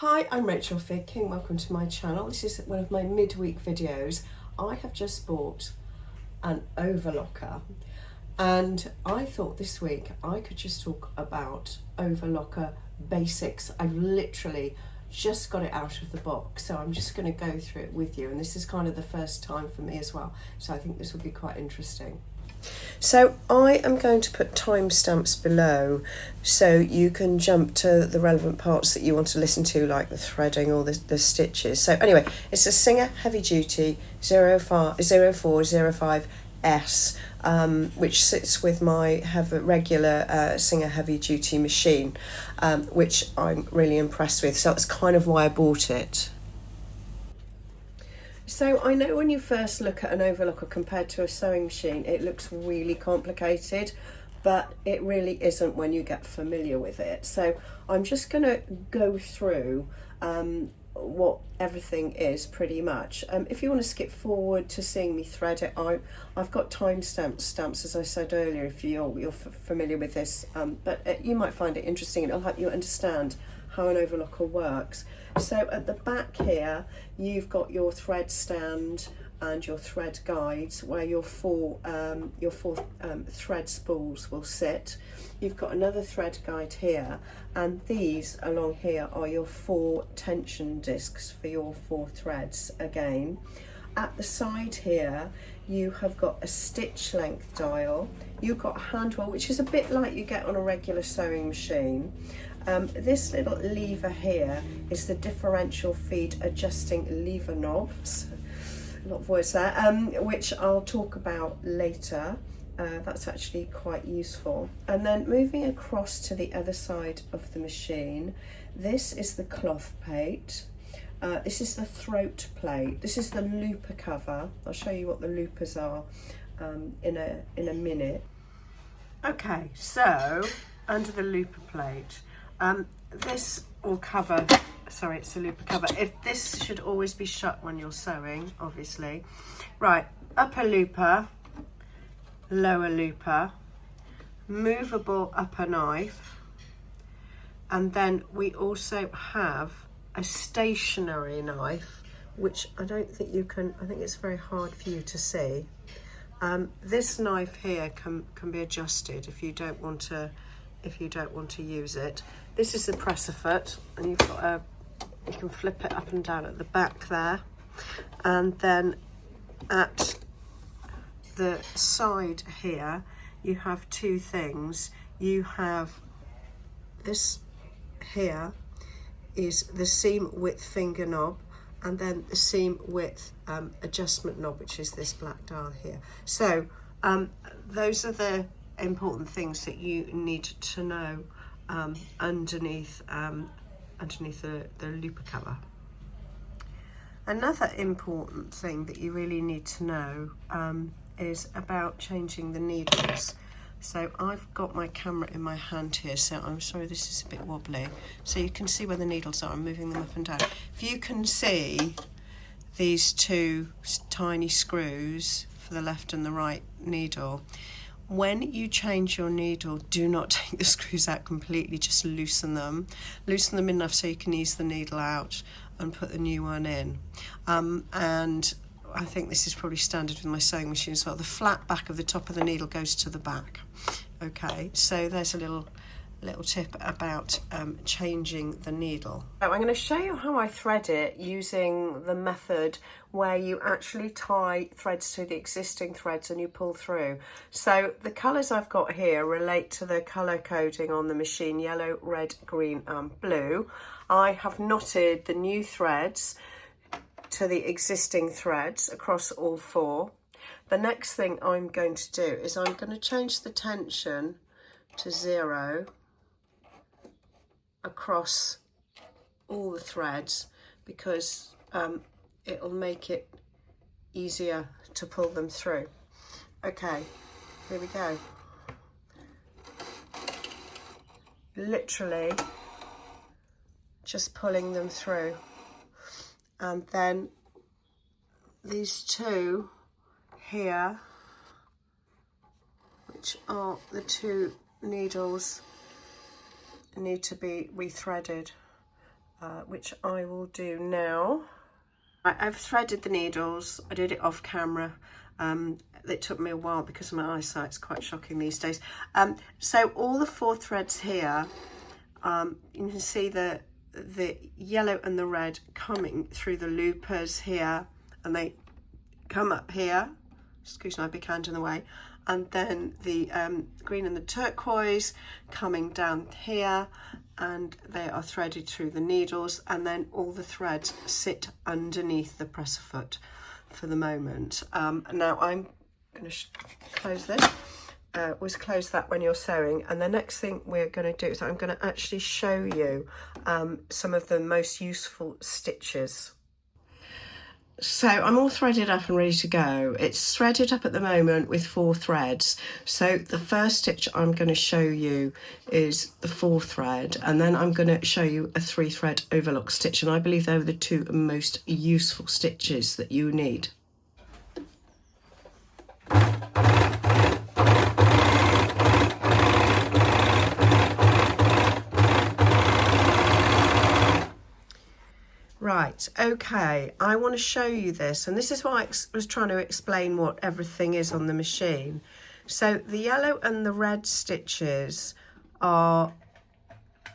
Hi, I'm Rachel Figking. Welcome to my channel. This is one of my midweek videos. I have just bought an overlocker and I thought this week I could just talk about overlocker basics. I've literally just got it out of the box, so I'm just going to go through it with you, and this is kind of the first time for me as well, so I think this will be quite interesting. So I am going to put timestamps below so you can jump to the relevant parts that you want to listen to, like the threading or the stitches. So anyway, it's a Singer Heavy Duty 0405S, which sits with my regular Singer Heavy Duty machine, which I'm really impressed with. So that's kind of why I bought it. So I know when you first look at an overlocker compared to a sewing machine, it looks really complicated, but it really isn't when you get familiar with it. So I'm just going to go through what everything is pretty much. If you want to skip forward to seeing me thread it, I've got timestamps, as I said earlier, if you're familiar with this, but you might find it interesting and it'll help you understand how an overlocker works. So at the back here, you've got your thread stand and your thread guides where your four thread spools will sit. You've got another thread guide here, and these along here are your 4 tension discs for your 4 threads again. At the side here, you have got a stitch length dial. You've got a handle, which is a bit like you get on a regular sewing machine. This little lever here is the differential feed adjusting lever knobs, a lot of words there, which I'll talk about later. That's actually quite useful. And then moving across to the other side of the machine, this is the cloth plate. This is the throat plate. This is the looper cover. I'll show you what the loopers are in a minute. Okay, so under the looper plate, this will cover, sorry, it's a looper cover. If this should always be shut when you're sewing, obviously. Right, upper looper, lower looper, movable upper knife, and then we also have a stationary knife, which I don't think you can, I think it's very hard for you to see. This knife here can be adjusted if you don't want to use it. This is the presser foot, and you've got you can flip it up and down at the back there, and then at the side here you have 2 things. You have this here is the seam width finger knob, and then the seam width adjustment knob, which is this black dial here. So those are the important things that you need to know underneath the looper cover. Another important thing that you really need to know is about changing the needles. So I've got my camera in my hand here, so I'm sorry this is a bit wobbly. So you can see where the needles are. I'm moving them up and down. If you can see these 2 tiny screws for the left and the right needle, when you change your needle, do not take the screws out completely, just loosen them enough so you can ease the needle out and put the new one in. And I think this is probably standard with my sewing machine as well. The flat back of the top of the needle goes to the back. Okay, so there's a little tip about changing the needle. So I'm going to show you how I thread it using the method where you actually tie threads to the existing threads and you pull through. So the colours I've got here relate to the colour coding on the machine: yellow, red, green and blue. I have knotted the new threads to the existing threads across all 4. The next thing I'm going to do is I'm going to change the tension to 0 across all the threads, because it'll make it easier to pull them through. Okay, here we go. Literally just pulling them through, and then these 2 here, which are the 2 needles, need to be rethreaded. which I will do now. I've threaded the needles. I did it off camera. It took me a while because my eyesight's quite shocking these days. So all the 4 threads here, you can see the yellow and the red coming through the loopers here, and they come up here. Excuse my big hand in the way. And then the green and the turquoise coming down here, and they are threaded through the needles, and then all the threads sit underneath the presser foot for the moment. Now I'm going to close this. Always close that when you're sewing, and the next thing we're going to do is I'm going to actually show you some of the most useful stitches. So I'm all threaded up and ready to go. It's threaded up at the moment with 4 threads. So the first stitch I'm going to show you is the 4 thread, and then I'm going to show you a 3 thread overlock stitch, and I believe they're the 2 most useful stitches that you need. Right, okay, I want to show you this, and this is why I was trying to explain what everything is on the machine. So the yellow and the red stitches are,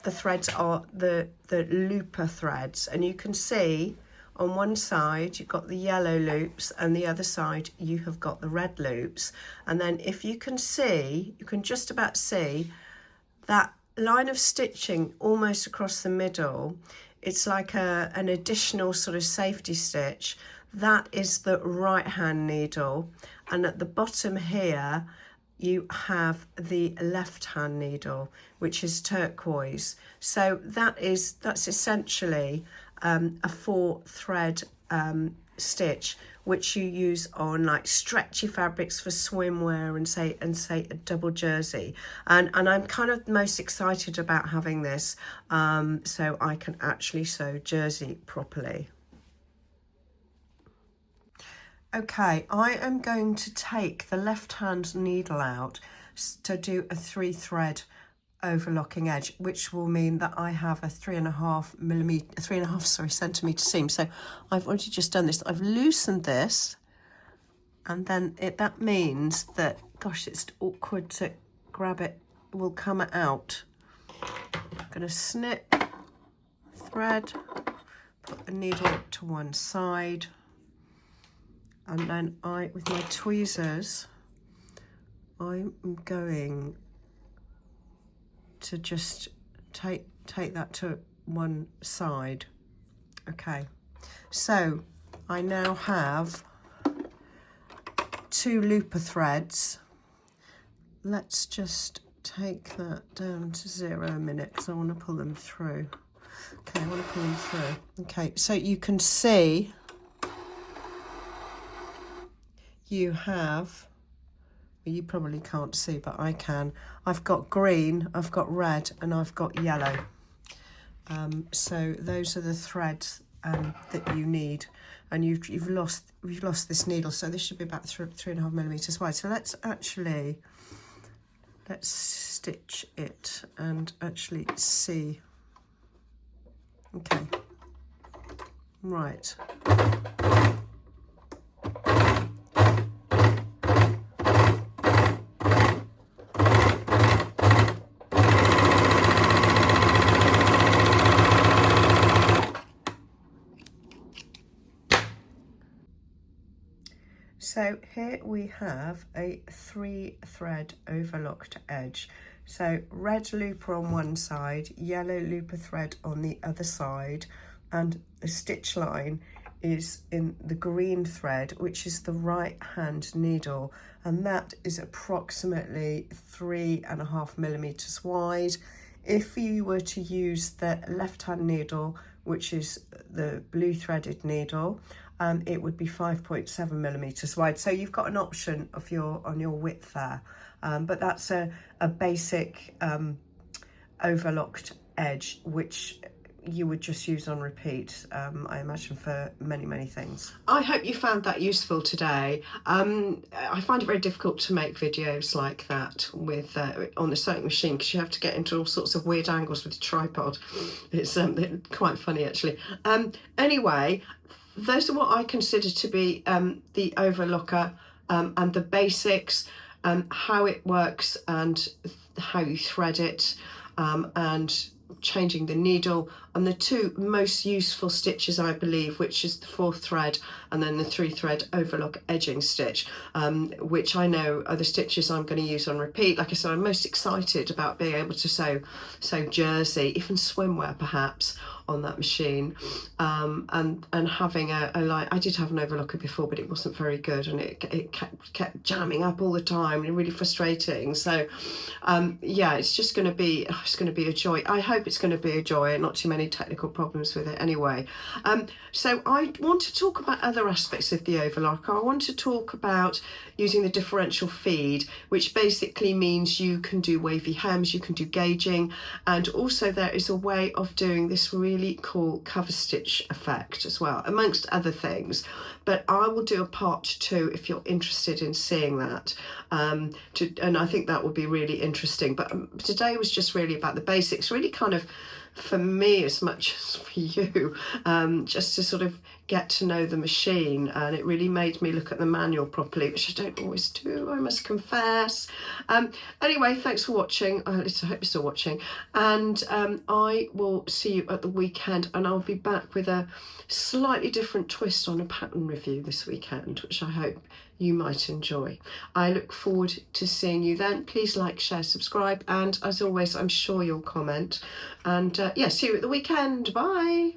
the threads are the looper threads, and you can see on one side you've got the yellow loops and the other side you have got the red loops. And then if you can see, you can just about see that line of stitching almost across the middle. It's like an additional sort of safety stitch. That is the right hand needle, and at the bottom here you have the left hand needle, which is turquoise. So that's essentially a 4 thread stitch, which you use on like stretchy fabrics for swimwear and say a double jersey, and I'm kind of most excited about having this so I can actually sew jersey properly. Okay, I am going to take the left hand needle out to do a 3 thread overlocking edge, which will mean that I have a 3.5 centimetre seam. So I've already just done this. I've loosened this, and then that means that, gosh, it's awkward to grab it, will come out. I'm going to snip, thread, put the needle to one side, and then with my tweezers, I'm going to just take that to one side. Okay, so I now have 2 looper threads. Let's just take that down to 0 a minute because I want to pull them through. Okay, I want to pull them through. Okay, so you can see you have, well, you probably can't see, but I can. I've got green, I've got red, and I've got yellow. So those are the threads that you need, and we've lost this needle, so this should be about 3.5 millimeters wide. So let's stitch it and actually see. Okay, right. So here we have a 3 thread overlocked edge. So red looper on one side, yellow looper thread on the other side, and the stitch line is in the green thread, which is the right hand needle, and that is approximately 3.5 millimeters wide. If you were to use the left hand needle, which is the blue threaded needle, it would be 5.7 millimeters wide. So you've got an option of on your width there, but that's a basic overlocked edge, which you would just use on repeat, I imagine, for many things. I hope you found that useful today. I find it very difficult to make videos like that with on the sewing machine, because you have to get into all sorts of weird angles with the tripod. It's quite funny, actually. Anyway, those are what I consider to be the overlocker and the basics, how it works and how you thread it, and changing the needle, and the two most useful stitches, I believe, which is the 4th thread and then the 3-thread overlock edging stitch, which I know are the stitches I'm going to use on repeat. Like I said, I'm most excited about being able to sew jersey, even swimwear perhaps, on that machine, and having a like, I did have an overlocker before, but it wasn't very good, and it kept jamming up all the time and really frustrating. So yeah, it's just going to be a joy. I hope it's going to be a joy, and not too many technical problems with it anyway. So I want to talk about other aspects of the overlocker. I want to talk about using the differential feed, which basically means you can do wavy hems, you can do gauging, and also there is a way of doing this really cool cover stitch effect as well, amongst other things. But I will do a part 2 if you're interested in seeing that, and I think that would be really interesting. But today was just really about the basics, really kind of for me as much as for you, just to sort of get to know the machine, and it really made me look at the manual properly, which I don't always do, I must confess. Anyway, thanks for watching. I hope you're still watching, and I will see you at the weekend, and I'll be back with a slightly different twist on a pattern review this weekend, which I hope you might enjoy. I look forward to seeing you then. Please like, share, subscribe, and as always, I'm sure you'll comment. And yeah, see you at the weekend. Bye.